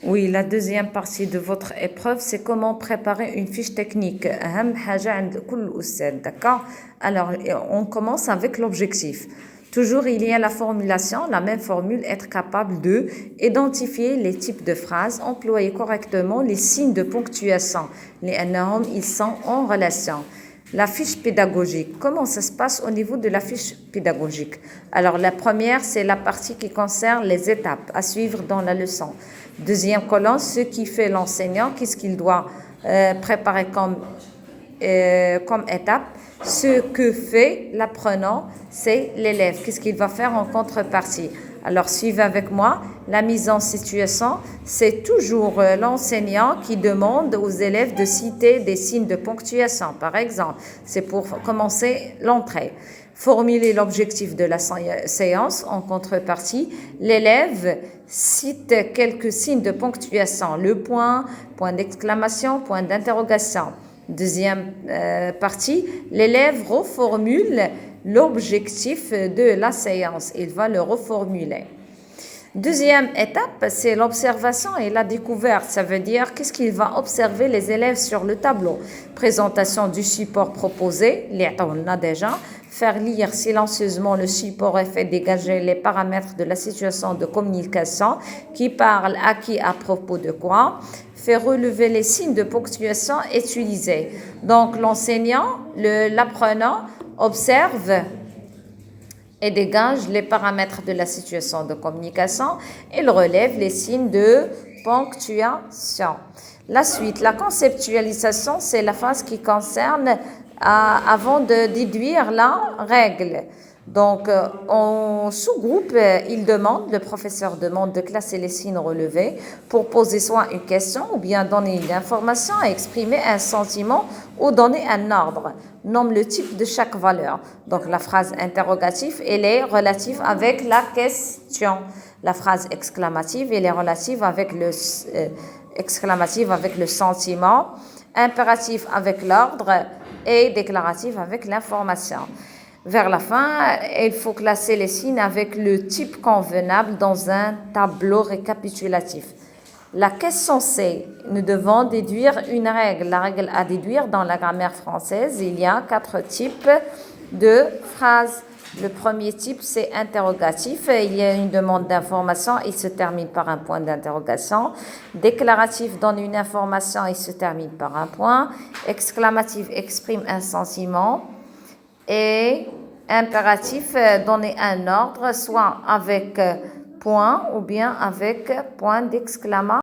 Oui, la deuxième partie de votre épreuve, c'est comment préparer une fiche technique. أهم حاجة عند كل أستاذ, d'accord? Alors, on commence avec l'objectif. Toujours, il y a la formulation, la même formule, être capable de identifier les types de phrases, employer correctement les signes de ponctuation. لأنهم, ils sont en relation. La fiche pédagogique. Comment ça se passe au niveau de la fiche pédagogique? Alors, la première, c'est la partie qui concerne les étapes à suivre dans la leçon. Deuxième colonne, ce qui fait l'enseignant, qu'est-ce qu'il doit préparer comme étape. Ce que fait l'apprenant, c'est l'élève. Qu'est-ce qu'il va faire en contrepartie? Alors, suivez avec moi. La mise en situation, c'est toujours l'enseignant qui demande aux élèves de citer des signes de ponctuation. Par exemple, c'est pour commencer l'entrée. Formuler l'objectif de la séance. En contrepartie, l'élève cite quelques signes de ponctuation. Le point, point d'exclamation, point d'interrogation. Deuxième partie, l'élève reformule l'objectif de la séance. Il va le reformuler. Deuxième étape, c'est l'observation et la découverte. Ça veut dire qu'est-ce qu'il va observer les élèves sur le tableau. Présentation du support proposé, on a déjà. Faire lire silencieusement le support et fait dégager les paramètres de la situation de communication qui parle à qui à propos de quoi. Faire relever les signes de ponctuation utilisés. Donc l'enseignant, l'apprenant observe et dégage les paramètres de la situation de communication. Il relève les signes de ponctuation. La suite, la conceptualisation, c'est la phase qui concerne avant de déduire la règle. Donc, en sous-groupe, le professeur demande de classer les signes relevés pour poser soit une question ou bien donner une information, exprimer un sentiment ou donner un ordre. Nomme le type de chaque valeur. Donc, la phrase interrogative, elle est relative avec la question. La phrase exclamative, elle est relative avec exclamative avec le sentiment, impératif avec l'ordre et déclaratif avec l'information. Vers la fin, il faut classer les signes avec le type convenable dans un tableau récapitulatif. La question c'est, nous devons déduire une règle. La règle à déduire dans la grammaire française, il y a 4 types de phrases. Le premier type, c'est interrogatif. Il y a une demande d'information, il se termine par un point d'interrogation. Déclaratif donne une information, il se termine par un point. Exclamatif exprime un sentiment. Et impératif, donner un ordre, soit avec point ou bien avec point d'exclamation.